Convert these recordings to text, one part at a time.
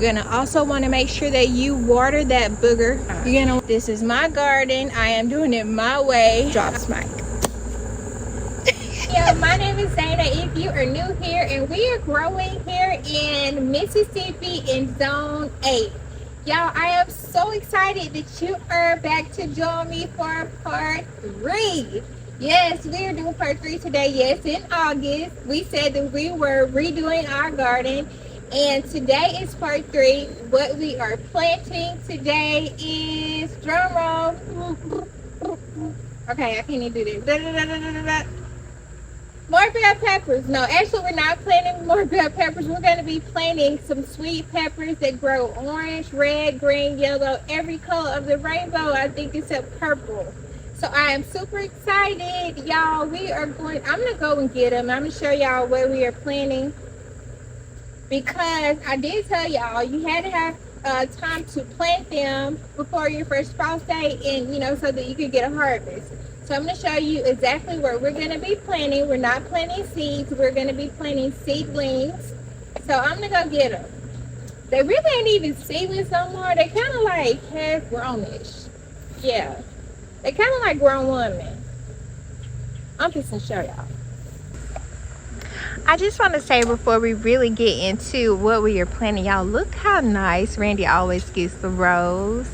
You're gonna also want to make sure that you water that booger. This is my garden. I am doing it my way. Drops mic. Yo, my name is Dana. If you are new here, and we are growing here in Mississippi in Zone 8. Y'all, I am so excited that you are back to join me for part 3. Yes, we are doing part 3 today. Yes, in August, we said that we were redoing our garden. And today is part 3. What we are planting today is, drum roll. Okay, I can't even do this. More bell peppers. No, actually we're not planting more bell peppers. We're going to be planting some sweet peppers that grow orange, red, green, yellow, every color of the rainbow, I think, except purple. So I am super excited, y'all. I'm going to go and get them. I'm going to show y'all where we are planting, because I did tell y'all you had to have time to plant them before your first frost day, and so that you could get a harvest. So I'm going to show you exactly where we're going to be planting. We're not planting seeds. We're going to be planting seedlings. So I'm going to go get them. They really ain't even seedlings no more. They kind of like half grownish. Yeah. They kind of like grown women. I'm just going to show y'all. I just want to say before we really get into what we are planting, y'all, look how nice Randy always gets the rows.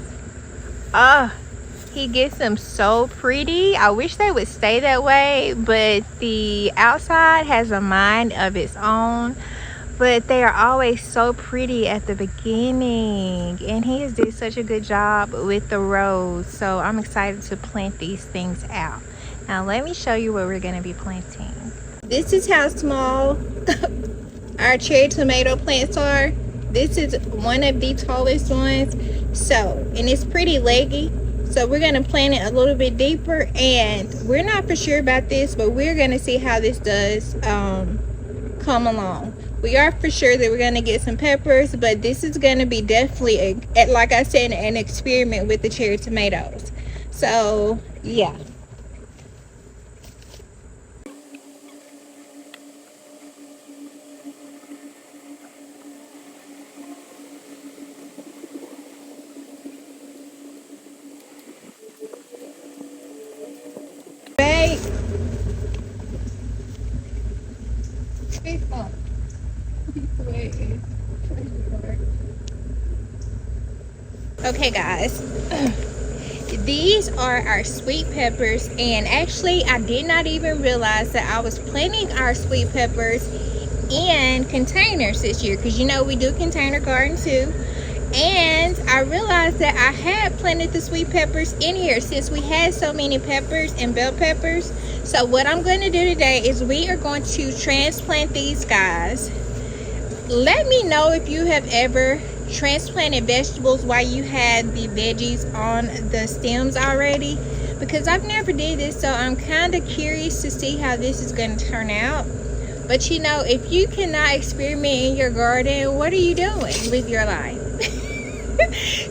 He gets them so pretty. I wish they would stay that way, but the outside has a mind of its own. But they are always so pretty at the beginning, and he has did such a good job with the rows. So I'm excited to plant these things out. Now let me show you what we're going to be planting. This is how small our cherry tomato plants are. This is one of the tallest ones. So, and it's pretty leggy. So we're going to plant it a little bit deeper, and we're not for sure about this, but we're going to see how this does come along. We are for sure that we're going to get some peppers, but this is going to be definitely, like I said, an experiment with the cherry tomatoes. So, yeah. Okay guys, these are our sweet peppers, and actually I did not even realize that I was planting our sweet peppers in containers this year, because we do container garden too. And I realized that I had planted the sweet peppers in here since we had so many peppers and bell peppers. So what I'm going to do today is we are going to transplant these guys. Let me know if you have ever transplanted vegetables while you had the veggies on the stems already, because I've never did this. So I'm kind of curious to see how this is going to turn out. But if you cannot experiment in your garden, what are you doing with your life?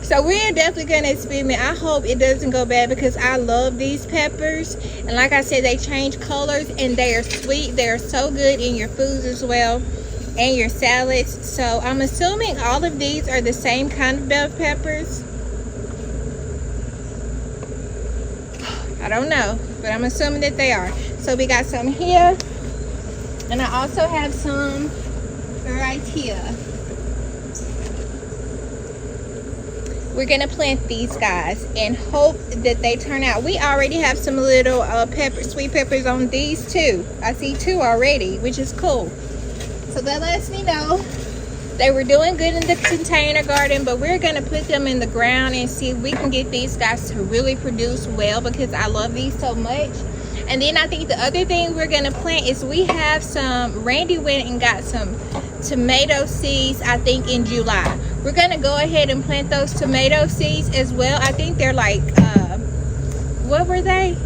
So we're definitely going to experiment. I hope it doesn't go bad, because I love these peppers, and like I said, they change colors and they are sweet. They are so good in your foods as well, and your salads. So I'm assuming all of these are the same kind of bell peppers. I don't know, but I'm assuming that they are. So we got some here, and I also have some right here. We're gonna plant these guys and hope that they turn out. We already have some little sweet peppers on these too. I see 2 already, which is cool. So that lets me know they were doing good in the container garden, but we're gonna put them in the ground and see if we can get these guys to really produce well, because I love these so much. And then I think the other thing we're gonna plant is we have some, Randy went and got some tomato seeds, I think in July. We're gonna go ahead and plant those tomato seeds as well. I think they're like, what were they?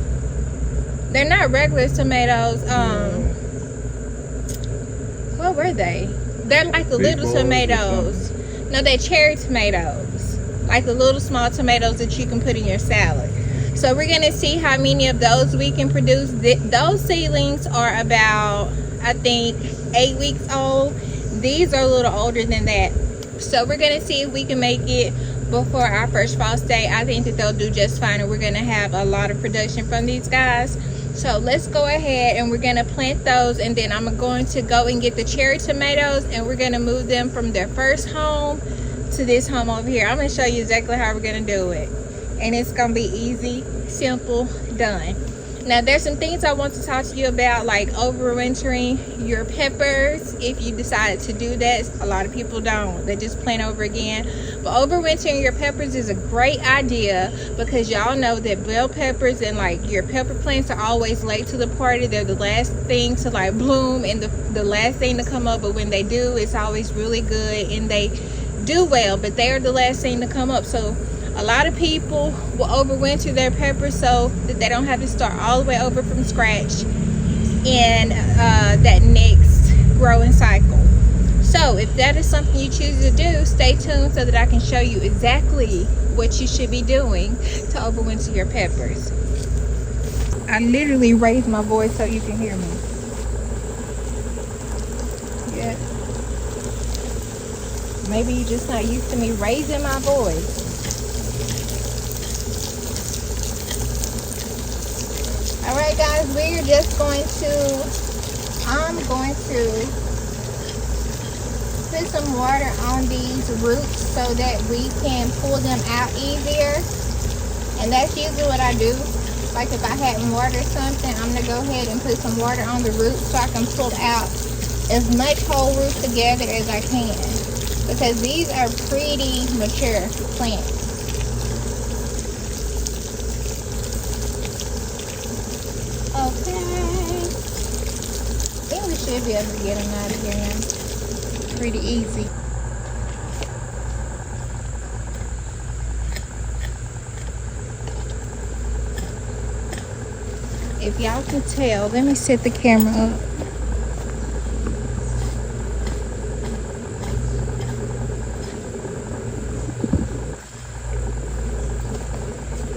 They're not regular tomatoes. What were they? They're like the little tomatoes. No, they're cherry tomatoes. Like the little small tomatoes that you can put in your salad. So we're gonna see how many of those we can produce. Those seedlings are about, I think, 8 weeks old. These are a little older than that. So we're gonna see if we can make it before our first frost day. I think that they'll do just fine, and we're gonna have a lot of production from these guys. So let's go ahead and we're gonna plant those, and then I'm going to go and get the cherry tomatoes, and we're gonna move them from their first home to this home over here. I'm gonna show you exactly how we're gonna do it, and it's gonna be easy, simple, done. Now there's some things I want to talk to you about, like overwintering your peppers. If you decided to do that, a lot of people don't, they just plant over again. But overwintering your peppers is a great idea, because y'all know that bell peppers and like your pepper plants are always late to the party. They're the last thing to like bloom and the last thing to come up, but when they do, it's always really good and they do well, but they are the last thing to come up. So a lot of people will overwinter their peppers so that they don't have to start all the way over from scratch in that next growing cycle. So if that is something you choose to do, stay tuned so that I can show you exactly what you should be doing to overwinter your peppers. I literally raised my voice so you can hear me. Yeah. Maybe you're just not used to me raising my voice. Alright guys, I'm going to put some water on these roots so that we can pull them out easier. And that's usually what I do. Like if I hadn't watered something, I'm going to go ahead and put some water on the roots so I can pull out as much whole root together as I can. Because these are pretty mature plants. Okay, I think we should be able to get them out of here now. Pretty easy. If y'all can tell, let me set the camera up.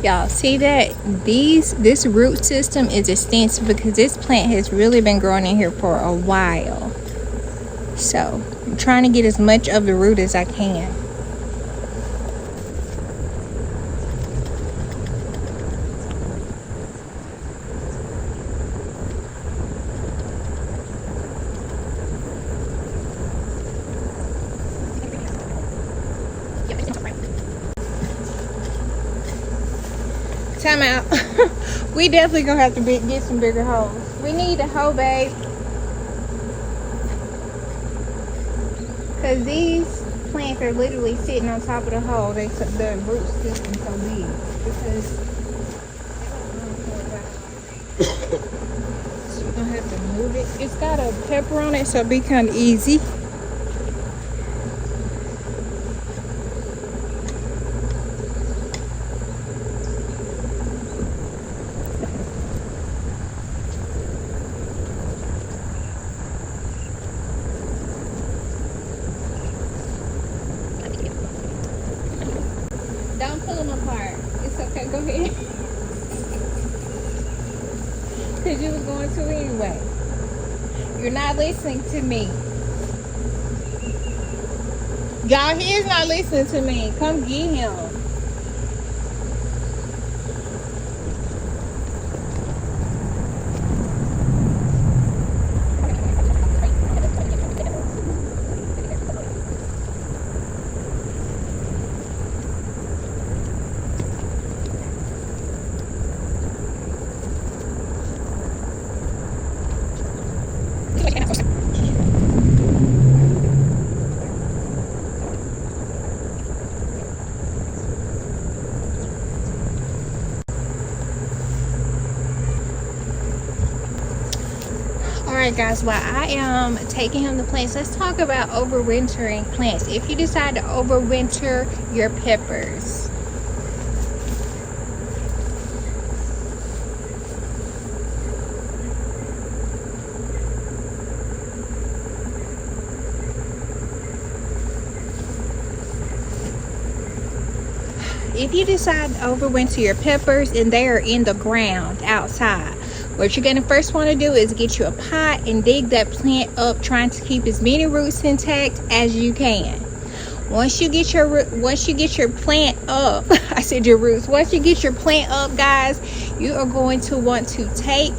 Y'all see that this root system is extensive, because this plant has really been growing in here for a while. So I'm trying to get as much of the root as I can. Time out. We definitely gonna have to get some bigger holes. We need a hoe, babe, because these plants are literally sitting on top of the hole. The root system so big because so we're gonna have to move it. It's got a pepper on it, so it'll be kind of easy. Don't pull them apart. It's okay. Go ahead. Because you was going to anyway. You're not listening to me. Y'all, he is not listening to me. Come get him. Alright guys, while I am taking him to plants, let's talk about overwintering plants. If you decide to overwinter your peppers, if you decide to overwinter your peppers and they are in the ground outside, what you're going to first want to do is get you a pot and dig that plant up, trying to keep as many roots intact as you can. Once you get your plant up, I said your roots. Once you get your plant up, guys, you are going to want to take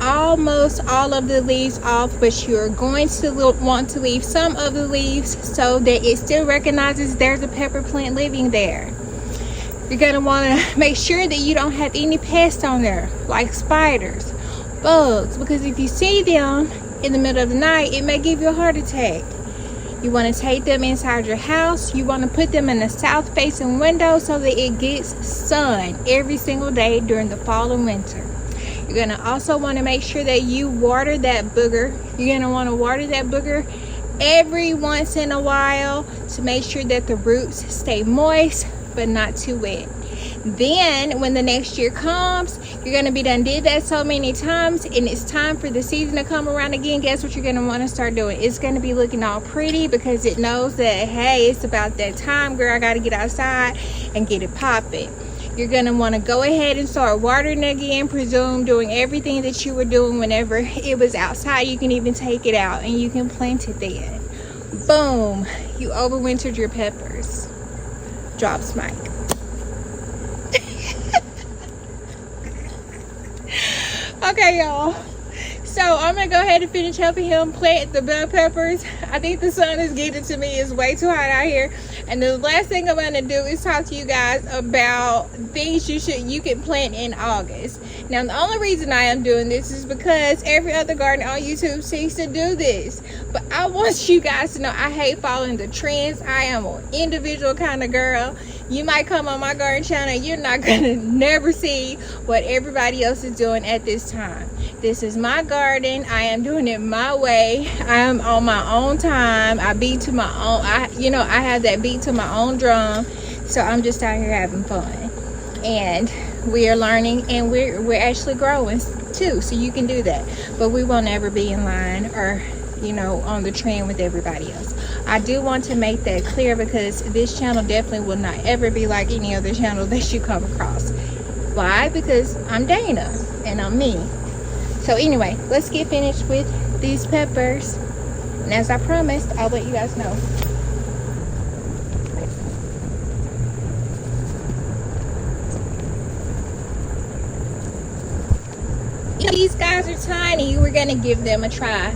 almost all of the leaves off, but you're going to want to leave some of the leaves so that it still recognizes there's a pepper plant living there. You're going to want to make sure that you don't have any pests on there, like spiders, bugs, because if you see them in the middle of the night, it may give you a heart attack. You want to take them inside your house. You want to put them in a south facing window so that it gets sun every single day during the fall and winter. You're going to also want to make sure that you water that booger. You're going to want to water that booger every once in a while to make sure that the roots stay moist but not too wet. Then when the next year comes, you're going to be done did that so many times, and it's time for the season to come around again. Guess what you're going to want to start doing? It's going to be looking all pretty because it knows that, hey, it's about that time, girl. I got to get outside and get it popping. You're going to want to go ahead and start watering again, presume doing everything that you were doing whenever it was outside. You can even take it out and you can plant it then. Boom, you overwintered your peppers. Drops mic. Okay, y'all. So I'm gonna go ahead and finish helping him plant the bell peppers. I think the sun is getting to me. It's way too hot out here. And the last thing I'm gonna do is talk to you guys about things you can plant in August. Now, the only reason I am doing this is because every other gardener on YouTube seems to do this. But I want you guys to know I hate following the trends. I am an individual kind of girl. You might come on my garden channel, you're not gonna never see what everybody else is doing at this time. This is my garden. I am doing it my way. I am on my own time. I beat to my own, I have that beat to my own drum. So I'm just out here having fun. And we are learning, and we're actually growing too. So you can do that. But we won't ever be in line or on the trend with everybody else. I do want to make that clear because this channel definitely will not ever be like any other channel that you come across. Why? Because I'm Dana and I'm me. So anyway, let's get finished with these peppers. And as I promised, I'll let you guys know. These guys are tiny. We're gonna give them a try.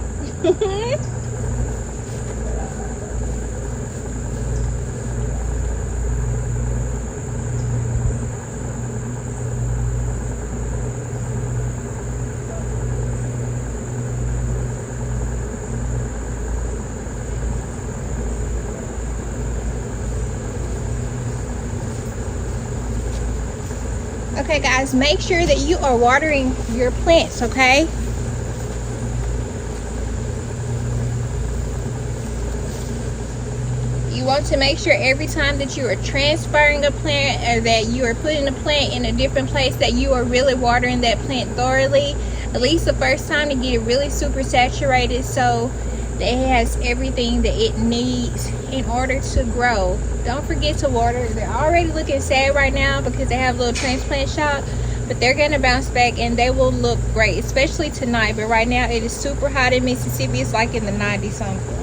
Okay guys, make sure that you are watering your plants, okay? You want to make sure every time that you are transferring a plant or that you are putting a plant in a different place that you are really watering that plant thoroughly, at least the first time, to get it really super saturated so that it has everything that it needs in order to grow. Don't forget to water. They're already looking sad right now because they have a little transplant shock, but they're gonna bounce back and they will look great, especially tonight. But right now it is super hot in Mississippi. It's like in the 90 something.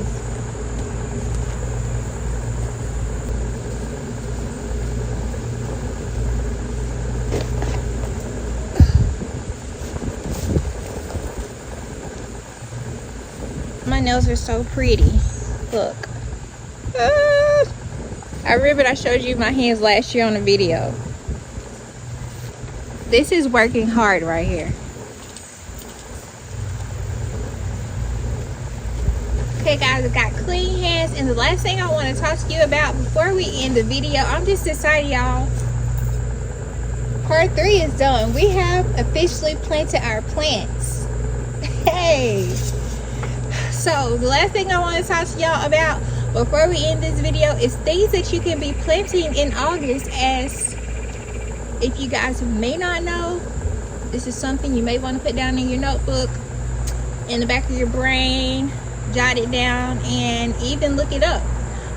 My nails are so pretty. Look. I remember I showed you my hands last year on a video. This is working hard right here. Okay guys, I got clean hands, and the last thing I want to talk to you about before we end the video, I'm just excited, y'all. Part 3 is done. We have officially planted our plants. Hey! So the last thing I want to talk to y'all about before we end this video is things that you can be planting in August. As if you guys may not know, this is something you may want to put down in your notebook, in the back of your brain, jot it down, and even look it up.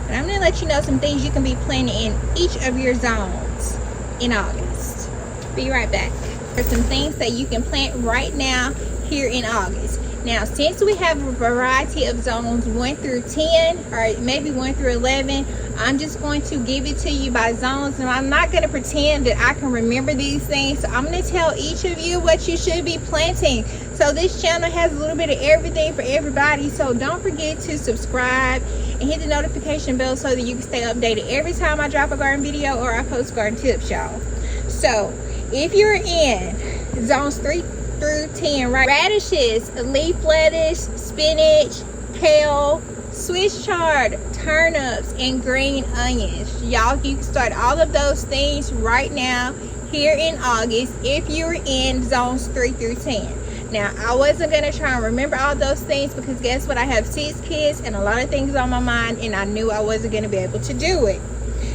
But I'm going to let you know some things you can be planting in each of your zones in August. Be right back. There's some things that you can plant right now here in August. Now, since we have a variety of zones 1 through 10, or maybe 1 through 11, I'm just going to give it to you by zones, and I'm not going to pretend that I can remember these things. So I'm going to tell each of you what you should be planting. So this channel has a little bit of everything for everybody. So don't forget to subscribe and hit the notification bell so that you can stay updated every time I drop a garden video or I post garden tips, y'all. So if you're in zones 3 through 10, right? Radishes, leaf lettuce, spinach, kale, Swiss chard, turnips, and green onions. Y'all, you can start all of those things right now here in August if you're in zones 3 through 10. Now, I wasn't going to try and remember all those things because guess what? I have 6 kids and a lot of things on my mind, and I knew I wasn't going to be able to do it.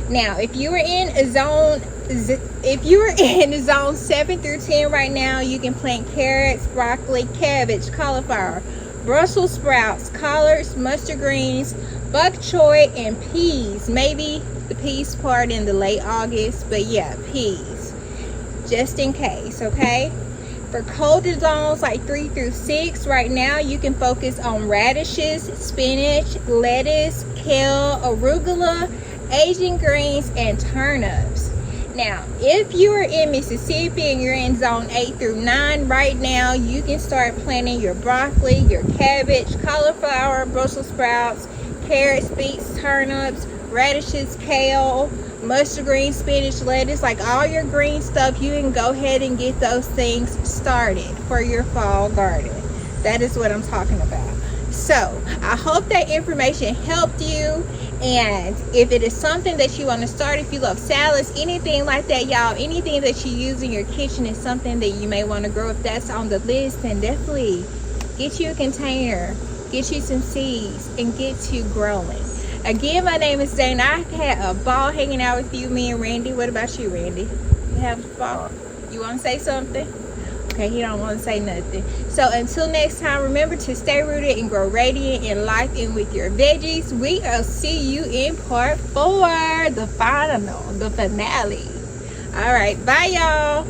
Now, if you were in zone 7 through 10 right now, you can plant carrots, broccoli, cabbage, cauliflower, Brussels sprouts, collards, mustard greens, bok choy, and peas. Maybe the peas part in the late August, but yeah, peas, just in case, okay? For colder zones like 3 through 6, right now you can focus on radishes, spinach, lettuce, kale, arugula, Asian greens, and turnips. Now, if you are in Mississippi and you're in zone 8 through 9 right now, you can start planting your broccoli, your cabbage, cauliflower, Brussels sprouts, carrots, beets, turnips, radishes, kale, mustard greens, spinach, lettuce, like all your green stuff. You can go ahead and get those things started for your fall garden. That is what I'm talking about. So I hope that information helped you, and if it is something that you want to start, if you love salads, anything like that, y'all, anything that you use in your kitchen is something that you may want to grow. If that's on the list, then definitely get you a container, get you some seeds, and get to growing. Again, my name is Dana. I had a ball hanging out with you, me and Randy. What about you, Randy? You have a ball? You want to say something? Okay, he don't want to say nothing. So until next time, remember to stay rooted and grow radiant in life and with your veggies. We will see you in part 4, the finale. All right, bye, y'all.